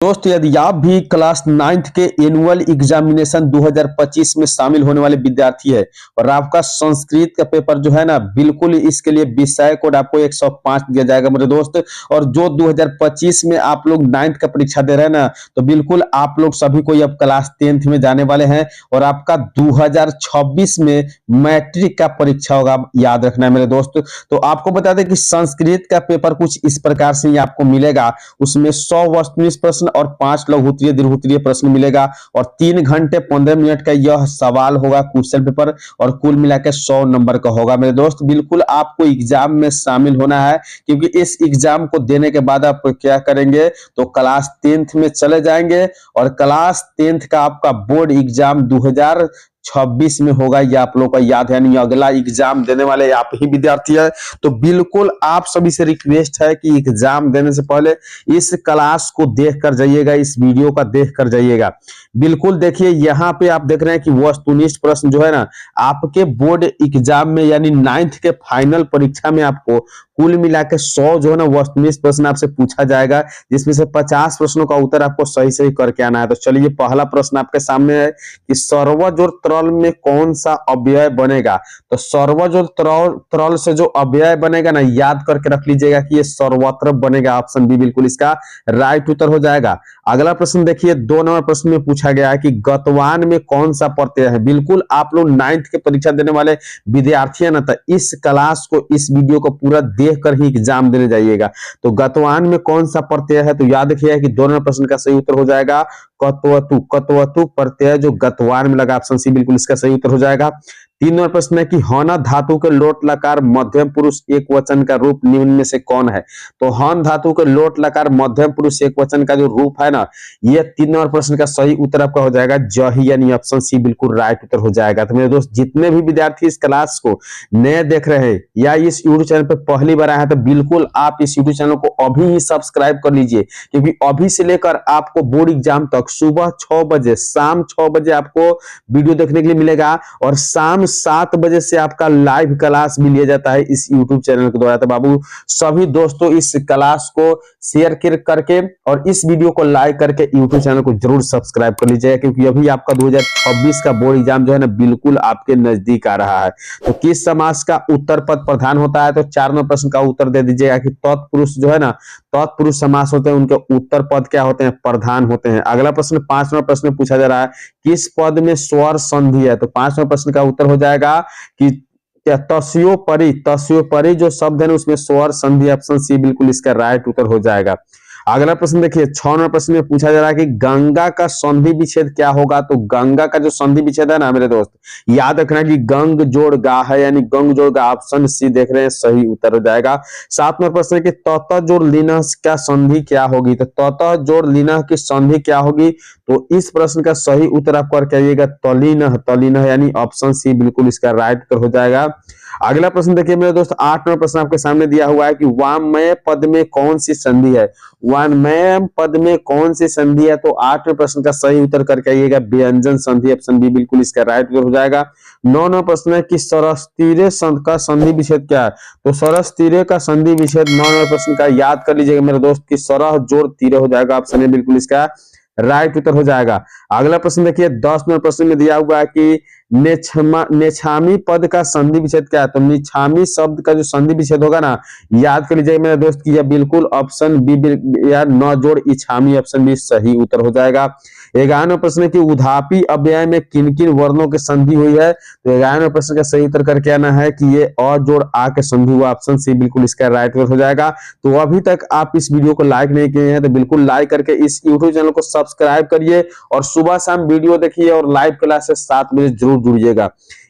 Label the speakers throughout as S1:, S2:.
S1: दोस्त यदि आप भी क्लास 9th के एनुअल एग्जामिनेशन 2025 में शामिल होने वाले विद्यार्थी है और आपका संस्कृत का पेपर जो है ना बिल्कुल इसके लिए विषय कोड आपको 105 दिया जाएगा मेरे दोस्त। और जो 2025 में आप लोग 9th का परीक्षा दे रहे हैं ना, तो बिल्कुल आप लोग सभी कोई अब क्लास 10th में जाने वाले हैं और आपका 2026 में मैट्रिक का परीक्षा होगा, याद रखना है मेरे दोस्त। तो आपको बता दें कि संस्कृत का पेपर कुछ इस प्रकार से ही आपको मिलेगा। उसमें 100 वस्तुनिष्ठ प्रश्न और 5 लघु उत्तरीय दीर्घ उत्तरीय प्रश्न मिलेगा और 3 घंटे 15 मिनट का यह सवाल होगा क्वेश्चन पेपर और कुल मिलाकर 100 नंबर का होगा मेरे दोस्त। बिल्कुल आपको एग्जाम में शामिल होना है, क्योंकि इस एग्जाम को देने के बाद आप क्या करेंगे तो क्लास 10th में चले जाएंगे और क्लास 10th का आपका बोर्ड एग्जाम 2026 में होगा। ये आप लोग का याद है, नहीं अगला एग्जाम देने वाले आप ही विद्यार्थी है। तो बिल्कुल आप सभी से रिक्वेस्ट है कि एग्जाम देने से पहले इस क्लास को देख कर जाइएगा, इस वीडियो का देख कर जाइएगा। बिल्कुल देखिए यहाँ पे आप देख रहे हैं कि वस्तुनिष्ठ प्रश्न जो है ना आपके बोर्ड एग्जाम में यानी 9th के फाइनल परीक्षा में आपको कुल मिला के 100 जो है ना वस्तुनिष्ठ प्रश्न आपसे पूछा जाएगा, जिसमें से 50 प्रश्नों का उत्तर आपको सही सही करके आना है। तो चलिए पहला प्रश्न आपके सामने है कि सर्वजोड़ तरल में कौन सा अव्यय बनेगा। तो सर्वजोड़ तरल से जो अव्यय बनेगा ना याद करके रख लीजिएगा कि ये सर्वत्र बनेगा। ऑप्शन बी बिल्कुल इसका राइट उत्तर हो जाएगा। अगला प्रश्न देखिए 2 नंबर प्रश्न में पूछा गया है कि गतवान में कौन सा प्रत्यय है। बिल्कुल आप लोग 9th के परीक्षा देने वाले विद्यार्थी है ना, तो इस क्लास को इस वीडियो को पूरा देख कर ही एग्जाम देने जाइएगा। तो गतवान में कौन सा प्रत्यय है, तो याद रखिएगा कि 2 नंबर प्रश्न का सही उत्तर हो जाएगा कत्वतु। कत्वतु प्रत्यय जो गतवान में लगा, ऑप्शन सी बिल्कुल इसका सही उत्तर हो जाएगा। 3 नंबर प्रश्न है कि हन धातु के लोट लकार मध्यम पुरुष एक वचन का रूप निम्न में से कौन है। तो हन धातु के लोट लकार मध्यम पुरुष एक वचन का जो रूप है ना, ये 3 नंबर प्रश्न का सही उत्तर आपका हो जाएगा जही, यानी ऑप्शन सी बिल्कुल राइट उत्तर हो जाएगा। तो मेरे दोस्त जितने भी विद्यार्थी इस क्लास को नए देख रहे हैं या इस यूट्यूब चैनल पर पहली बार आए हैं, तो बिल्कुल आप इस यूट्यूब चैनल को अभी ही सब्सक्राइब कर लीजिए, क्योंकि अभी से लेकर आपको बोर्ड एग्जाम तक सुबह 6 बजे शाम 6 बजे आपको वीडियो देखने के लिए मिलेगा और शाम 7 बजे से आपका लाइव क्लास भी लिया जाता है इस YouTube चैनल के द्वारा। तो बाबू सभी दोस्तों इस क्लास को शेयर करके और इस वीडियो को लाइक करके YouTube चैनल को जरूर सब्सक्राइब कर लीजिएगा, क्योंकि अभी आपका 2026 का बोर्ड एग्जाम जो है ना बिल्कुल आपके नजदीक आ रहा है। तो किस समास का उत्तर पद प्रधान होता है, तो 4 नंबर प्रश्न का उत्तर दे दीजिएगा कि तत्पुरुष जो है ना तत्पुरुष समास होते हैं, उनके उत्तर पद क्या होते हैं, प्रधान होते हैं। अगला प्रश्न 5 नंबर प्रश्न पूछा जा रहा है किस पद में स्वर संधि है। तो 5 नंबर प्रश्न का उत्तर हो जाएगा कि तस्योपरि जो शब्द है ना उसमें स्वर संधि, ऑप्शन सी बिल्कुल इसका राइट उत्तर हो जाएगा। अगला प्रश्न देखिए 6 नंबर प्रश्न में पूछा जा रहा है कि गंगा का संधि विच्छेद क्या होगा। तो गंगा का जो संधि विच्छेद है ना मेरे दोस्त याद रखना कि गंग जोड़ गा है, यानी गंग जोड़ गा, ऑप्शन सी देख रहे हैं सही उत्तर हो जाएगा। 7 नंबर प्रश्न है कि ततः जोड़ लीना का संधि क्या होगी। तो ततः जोड़ लीना की संधि क्या होगी, तो इस प्रश्न का सही उत्तर आप करके आइएगा तलीन, तलीन यानी ऑप्शन सी बिल्कुल इसका राइट उत्तर हो जाएगा। अगला प्रश्न देखिए मेरे दोस्त 8 नंबर प्रश्न आपके सामने दिया हुआ है कि वाममय पद में कौन सी संधि है। वाममय पद में कौन सी संधि है, तो 8वें प्रश्न का सही उत्तर करके आइएगा व्यंजन संधि, ऑप्शन बी बिल्कुल इसका राइट उत्तर हो जाएगा। 9 नंबर प्रश्न है कि सरस्तीरे का संधि विच्छेद क्या है। तो सरस्तीरे का संधि विच्छेद 9 नंबर प्रश्न का याद कर लीजिएगा मेरे दोस्त की सरह जोड़ तीरे हो जाएगा, ऑप्शन ए बिल्कुल इसका राइट उत्तर हो जाएगा। अगला प्रश्न देखिए 10 नंबर प्रश्न में दिया हुआ है कि नेछामी पद का संधि विच्छेद क्या है। तो निछामी शब्द का जो संधि विच्छेद होगा ना याद कर लीजिएगा मेरे दोस्त की यह बिल्कुल ऑप्शन बी या 9 जोड़ इछामी, ऑप्शन बी सही उत्तर हो जाएगा। 11वां प्रश्न है कि उधापी अव्यय में किन किन वर्णों की संधि हुई है। तो 11वें प्रश्न का सही उत्तर करके आना है कि ये अ जोड़ आ के संधि हुआ, ऑप्शन सी बिल्कुल इसका राइट उत्तर हो जाएगा। तो अभी तक आप इस वीडियो को लाइक नहीं किए हैं तो बिल्कुल लाइक करके इस यूट्यूब चैनल को सब्सक्राइब करिए और सुबह शाम वीडियो देखिए और लाइव क्लासेस 7 बजे जरूर जुड़िएगा।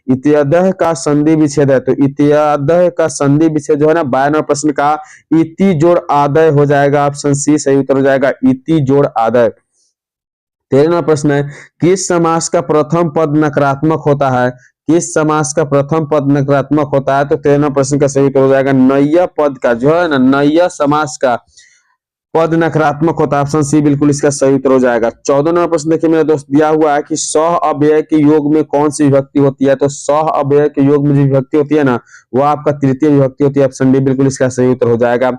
S1: इत्यादय का संधि विच्छेद है। तो इत्यादय का संधि विच्छेद जो है ना 12वें प्रश्न का इति जोड़ आदय हो जाएगा, ऑप्शन सी सही उत्तर हो जाएगा इति जोड़ आदय। 13वां प्रश्न है किस समास का प्रथम पद नकारात्मक होता है। किस समास का प्रथम पद नकारात्मक होता है, तो 13वां प्रश्न का सही उत्तर हो जाएगा नैया पद का जो है ना नैया समास का पद नकारात्मक होता है, ऑप्शन सी बिल्कुल इसका सही उत्तर हो जाएगा। 14 नंबर प्रश्न देखिए मेरे दोस्त दिया हुआ है कि सह अव्यय के योग में कौन सी विभक्ति होती है। तो सह अव्यय के योग में जो विभक्ति होती है ना वो आपका तृतीय विभक्ति होती है, ऑप्शन डी बिल्कुल इसका सही उत्तर हो जाएगा।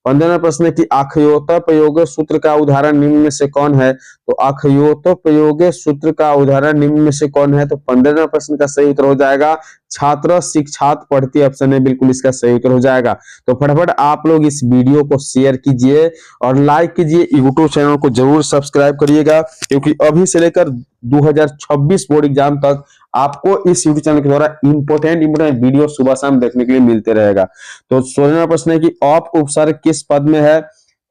S1: 15वां प्रश्न है कि अक्षयोपयोग सूत्र का उदाहरण निम्न में से कौन है? तो अक्षयोपयोग सूत्र का उदाहरण निम्न में से कौन है? तो 15वां प्रश्न का सही उत्तर हो जाएगा छात्र शिक्षात पढ़ती, ऑप्शन है बिल्कुल इसका सही उत्तर हो जाएगा। तो फटाफट आप लोग इस वीडियो को शेयर कीजिए और लाइक कीजिए, यूट्यूब चैनल को जरूर सब्सक्राइब करिएगा, क्योंकि अभी से लेकर 2026 बोर्ड एग्जाम तक आपको इस यूट्यूब चैनल के द्वारा इंपोर्टेंट वीडियो सुबह शाम देखने के लिए मिलते रहेगा। तो 16वां प्रश्न है कि औप उपसर्ग किस पद में है?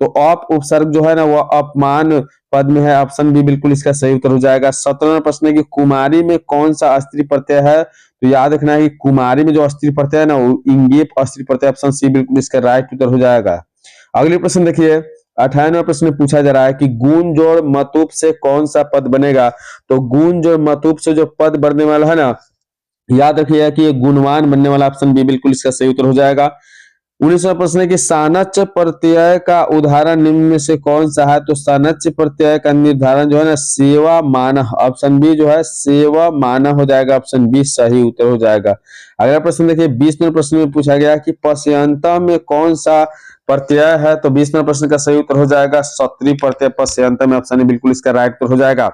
S1: तो औप उपसर्ग जो है ना वह अपमान पद में है, ऑप्शन बी बिल्कुल इसका सही उत्तर हो जाएगा। 17वां प्रश्न है कि कुमारी में कौन सा स्त्री प्रत्यय है? तो याद रखना है कि कुमारी में जो स्त्री प्रत्यय है ना वो इंगेप स्त्री प्रत्यय, ऑप्शन सी बिल्कुल इसका राइट उत्तर हो जाएगा। अगले प्रश्न देखिए, 58वां प्रश्न पूछा जा रहा है कि गुण जोड़ मतुप से कौन सा पद बनेगा? तो गुण जोड़ मतुप से जो पद बनने वाला है ना, याद रखिएगा कि ये गुणवान बनने वाला, ऑप्शन बी बिल्कुल इसका सही उत्तर हो जाएगा। 19वां प्रश्न है कि सानच प्रत्यय का उदाहरण निम्न में से कौन सा है? तो सानच प्रत्यय का निर्धारण जो है ना सेवा मानः, ऑप्शन बी जो है सेवा मानः हो जाएगा, ऑप्शन बी सही उत्तर हो जाएगा। अगला प्रश्न देखिए, 20वें प्रश्न में पूछा गया कि पश्यंत में कौन सा प्रत्यय है? तो 20वें प्रश्न का सही उत्तर हो जाएगा सत्री प्रत्यय पश्यंत में, ऑप्शन बिल्कुल इसका राइट उत्तर हो जाएगा।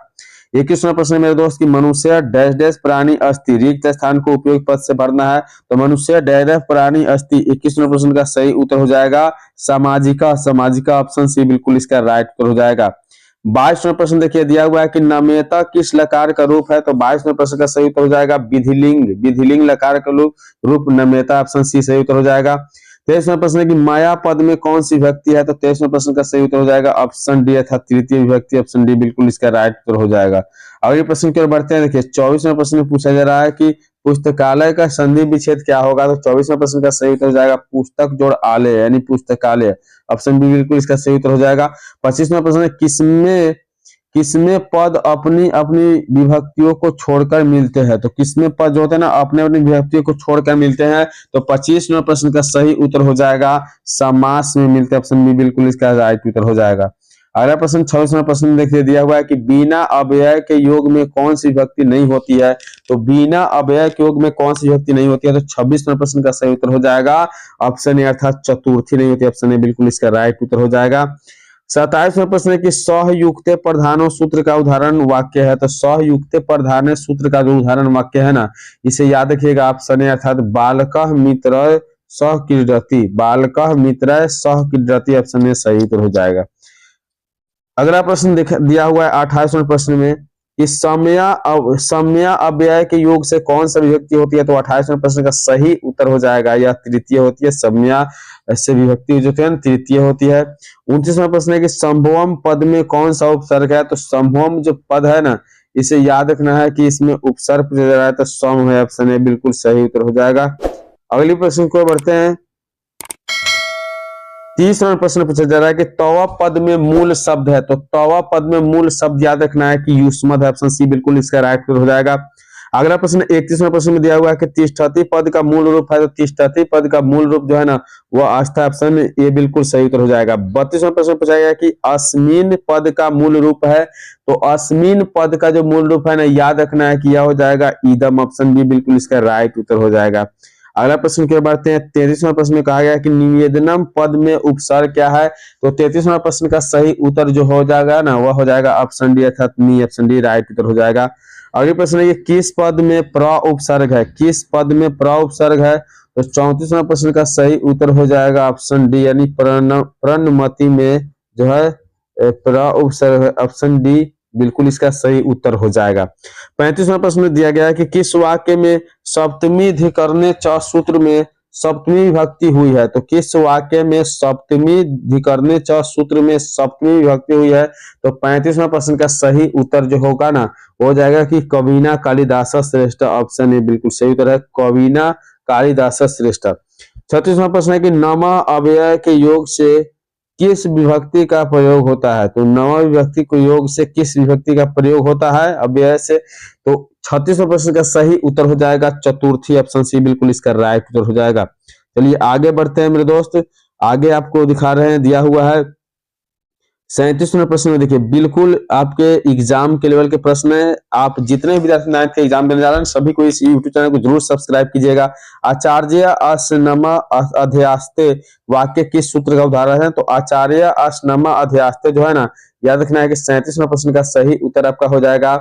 S1: 21वां प्रश्न मेरे दोस्त की मनुष्य डैश डैश प्राणी अस्ति, रिक्त स्थान को उपयोग पद से भरना है। तो मनुष्य डैश डैश प्राणी अस्ति, 21वें प्रश्न का सही उत्तर हो जाएगा सामाजिका, सामाजिका, ऑप्शन सी बिल्कुल इसका राइट उत्तर हो जाएगा। 22वां प्रश्न देखिए दिया हुआ है कि नम्यता किस लकार का रूप है? तो 22वें प्रश्न का सही उत्तर हो जाएगा विधिलिंग, विधिलिंग लकार का रूप नम्यता, ऑप्शन सी सही उत्तर हो जाएगा। 23वां प्रश्न है कि माया पद में कौन सी विभक्ति है? तो 23वें प्रश्न का सही उत्तर हो जाएगा ऑप्शन डी अर्थात तृतीय विभक्ति, ऑप्शन डी बिल्कुल इसका राइट उत्तर हो जाएगा। अगले प्रश्न की ओर बढ़ते हैं। देखिए 24वें प्रश्न में पूछा जा रहा है कि पुस्तकालय का संधि विच्छेद क्या होगा? तो 24वें प्रश्न का सही उत्तर हो जाएगा पुस्तक जोड़ आलय यानी पुस्तकालय, ऑप्शन बी बिल्कुल इसका सही उत्तर हो जाएगा। 25वां प्रश्न है किसमें पद अपनी अपनी विभक्तियों को छोड़कर मिलते हैं? तो किसमें पद जो होते हैं ना अपने अपनी विभक्तियों को छोड़कर मिलते हैं? तो 25वें प्रश्न का सही उत्तर हो जाएगा समास में मिलते हैं, ऑप्शन बी बिल्कुल इसका राइट उत्तर हो जाएगा। अगला प्रश्न 26वां प्रश्न देखिए दिया हुआ है कि बिना अव्यय के योग में कौन सी विभक्ति नहीं होती है? तो बिना अव्यय के योग में कौन सी विभक्ति नहीं होती है? तो 26वें प्रश्न का सही उत्तर हो जाएगा ऑप्शन ए अर्थात चतुर्थी नहीं होती, ऑप्शन ए बिल्कुल इसका राइट उत्तर हो जाएगा। 27वां प्रश्न है कि सहयुक्त प्रधानो सूत्र का उदाहरण वाक्य है। तो सहयुक्त प्रधान सूत्र का जो उदाहरण वाक्य है ना इसे याद रखिएगा, ऑप्शन ए अर्थात बालकः मित्र सह क्रीडति, बालकः मित्र सह क्रीडति, ऑप्शन ए सही उत्तर हो जाएगा। अगला प्रश्न दिया हुआ है 28वें प्रश्न में कि सम्या अव्यय के योग से कौन सा विभक्ति होती है? तो 28वें प्रश्न का सही उत्तर हो जाएगा यह तृतीय होती है, सम्या से विभक्ति जो है तृतीय होती है। 29वां प्रश्न है कि संभवम पद में कौन सा उपसर्ग है? तो संभवम जो पद है ना इसे याद रखना है कि इसमें उपसर्ग पूछा जा रहा है तो सम है, ऑप्शन ए बिल्कुल सही उत्तर हो जाएगा। अगली प्रश्न को बढ़ते हैं। 30वां प्रश्न पूछा जा रहा है कि तवा पद में मूल शब्द है। तो तवा पद में मूल शब्द याद रखना है कि युष्मद है, ऑप्शन सी बिल्कुल इसका राइट उत्तर हो जाएगा। अगला प्रश्न 31वां प्रश्न में दिया हुआ है कि तिष्ठति पद का मूल रूप है। तो तिष्ठति पद का मूल रूप जो है ना वो आस्था, ऑप्शन ए बिल्कुल सही उत्तर हो जाएगा। 32वां प्रश्न पूछा गया कि अस्मिन पद का मूल रूप है। तो अस्मिन पद का जो मूल रूप है ना याद रखना है कि यह हो जाएगा इदम, ऑप्शन बी बिल्कुल इसका राइट उत्तर हो जाएगा। अगला प्रश्न की ओर बढ़ते हैं। 33वां प्रश्न में कहा गया कि निवेदनम पद में उपसर्ग क्या है? तो 33वां प्रश्न का सही उत्तर जो हो जाएगा ना वह हो जाएगा ऑप्शन डी अर्थात मी, ऑप्शन डी राइट उत्तर हो जाएगा। अगले प्रश्न है किस पद में प्र उपसर्ग है? किस पद में प्र उपसर्ग है? तो 34वां प्रश्न का सही उत्तर हो जाएगा ऑप्शन डी यानी प्रणमति में जो है प्र उपसर्ग है, ऑप्शन डी बिल्कुल इसका सही उत्तर हो जाएगा। 35वां प्रश्न में दिया गया है कि किस वाक्य में सप्तमी धिकरणे च सूत्र में सप्तमी विभक्ति हुई है? तो किस वाक्य में सप्तमी धिकरणे च सूत्र में सप्तमी विभक्ति हुई है? तो 35वां प्रश्न का सही उत्तर जो होगा ना हो जाएगा कि कवीना कालिदास श्रेष्ठ, ऑप्शन ए बिल्कुल सही उत्तर है कवीना कालिदास श्रेष्ठ। 36वां प्रश्न है कि नमा अव्यय के योग से किस विभक्ति का प्रयोग होता है? तो नवा विभक्ति को योग से किस विभक्ति का प्रयोग होता है अव्यय से? तो 36वें प्रश्न का सही उत्तर हो जाएगा चतुर्थी, ऑप्शन सी बिल्कुल इसका राइट उत्तर हो जाएगा। चलिए आगे बढ़ते हैं मेरे दोस्त, आगे आपको दिखा रहे हैं दिया हुआ है 37 नंबर प्रश्न में देखिए बिल्कुल आपके एग्जाम के लेवल के प्रश्न है। आप जितने भी विद्यार्थी 9th के एग्जाम देने जा रहे हैं सभी को इस यूट्यूब चैनल को जरूर सब्सक्राइब कीजिएगा। आचार्य असनमा अध्यास्ते वाक्य किस सूत्र का उदाहरण है? तो आचार्य असनमा अध्यास्ते जो है ना, याद रखना है कि 37 नंबर प्रश्न का सही उत्तर आपका हो जाएगा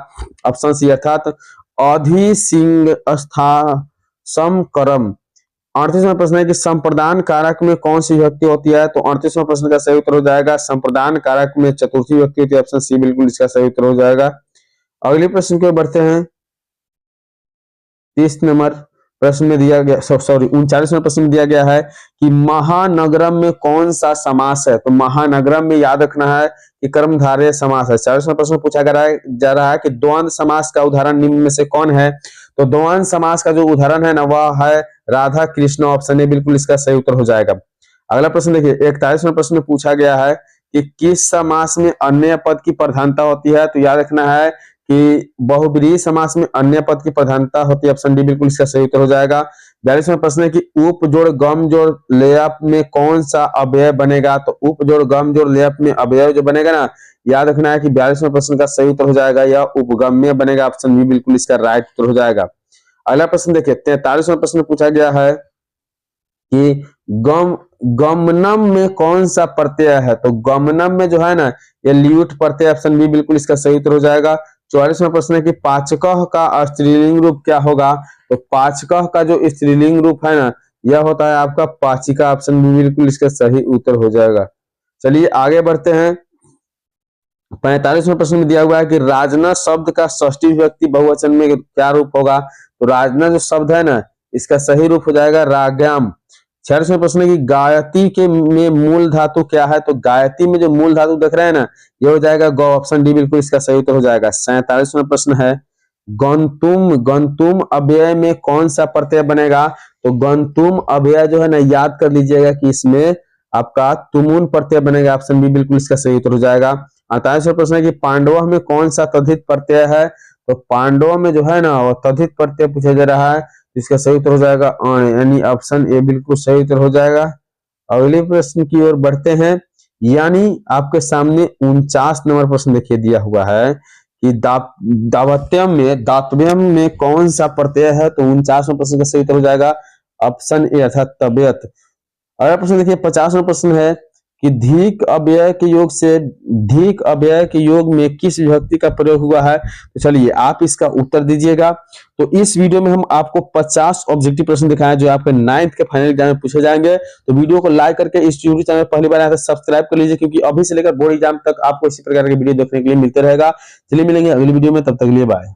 S1: ऑप्शन सी अर्थात अधि सिंह स्था समकरम। 38वां प्रश्न है कि संप्रदान कारक में कौन सी विभक्ति होती है? तो 38वां प्रश्न का सही उत्तर हो जाएगा संप्रदान कारक में चतुर्थी विभक्ति होती है, ऑप्शन सी बिल्कुल इसका सही उत्तर हो जाएगा। अगले प्रश्न की ओर बढ़ते हैं। 30 नंबर प्रश्न में दिया गया, सॉरी 39वें प्रश्न में दिया गया है कि महानगरम में कौन सा समास है? तो महानगरम में याद रखना है कि कर्मधारय समास है। 40वें प्रश्न पूछा जा रहा है कि द्वंद्व समास का उदाहरण निम्न में से कौन है? तो द्वंद्व समास का जो उदाहरण है ना वह है राधा कृष्ण, ऑप्शन ए बिल्कुल इसका सही उत्तर हो जाएगा। अगला प्रश्न देखिए 41वें प्रश्न में पूछा गया है कि किस समास में अन्य पद की प्रधानता होती है? तो याद रखना है कि बहुब्रीहि समास में अन्य पद की प्रधानता होती है, ऑप्शन डी बिल्कुल इसका सही उत्तर हो जाएगा। 42वां प्रश्न है कि उप जोड़ गम जोड़ लेयप में कौन सा अव्यय बनेगा? तो उप जोड़ गम जोड़ लेयप में अव्यय जो बनेगा ना, याद रखना है कि 42वें प्रश्न का सही उत्तर हो जाएगा यह उपगम्य बनेगा, ऑप्शन बी बिल्कुल इसका राइट उत्तर हो जाएगा। अगला प्रश्न देखिए 43वां प्रश्न पूछा गया है कि गमनम में कौन सा प्रत्यय है? तो गमनम में जो है ना ये ल्यूट प्रत्यय, ऑप्शन बी बिल्कुल इसका सही उत्तर हो जाएगा। 44वां प्रश्न है कि पाचकः का स्त्रीलिंग रूप क्या होगा? तो पाचकः का जो स्त्रीलिंग रूप है ना यह होता है आपका पाचिका, ऑप्शन बी बिल्कुल इसका सही उत्तर हो जाएगा। चलिए आगे बढ़ते हैं। 45वें प्रश्न में दिया हुआ है कि राजना शब्द का षष्ठी विभक्ति बहुवचन में क्या रूप होगा? तो राजना जो शब्द है ना इसका सही रूप हो जाएगा राज्ञाम। 46वें प्रश्न है कि गायती के में मूल धातु क्या है? तो गायती में जो मूल धातु देख रहे हैं ना ये हो जाएगा गौ, ऑप्शन डी बिल्कुल इसका सही उत्तर हो जाएगा। 47वां प्रश्न है गंतुम, गंतुम अव्यय में कौन सा प्रत्यय बनेगा? तो गंतुम अव्यय जो है ना याद कर लीजिएगा कि इसमें आपका तुमुन प्रत्यय बनेगा, ऑप्शन बी बिल्कुल इसका सही उत्तर हो जाएगा। 48वां प्रश्न है कि पांडव में कौन सा तद्धित प्रत्यय है? तो पांडव में जो है ना वो तद्धित प्रत्यय पूछा जा रहा है, इसका सही उत्तर हो जाएगा यानी ऑप्शन ए बिल्कुल सही उत्तर हो जाएगा। अगले प्रश्न की ओर बढ़ते हैं। यानी आपके सामने 49 नंबर प्रश्न देखिए दिया हुआ है कि दातव्यम में कौन सा प्रत्यय है? तो 49वां प्रश्न का सही उत्तर हो जाएगा ऑप्शन ए अर्थात तबियत। अगला प्रश्न देखिए 50वां प्रश्न है कि धीक अव्यय के योग से धीक अव्यय के योग में किस विभक्ति का प्रयोग हुआ है? तो चलिए आप इसका उत्तर दीजिएगा। तो इस वीडियो में हम आपको 50 ऑब्जेक्टिव प्रश्न दिखाएं जो आपके 9th के फाइनल एग्जाम में पूछे जाएंगे। तो वीडियो को लाइक करके इस यूट्यूब चैनल पहली बार आया तो सब्सक्राइब कर लीजिए, क्योंकि अभी से लेकर बोर्ड एग्जाम तक आपको इसी प्रकार के वीडियो देखने के लिए मिलते रहेगा। चलिए मिलेंगे अगली वीडियो में, तब तक के लिए बाय।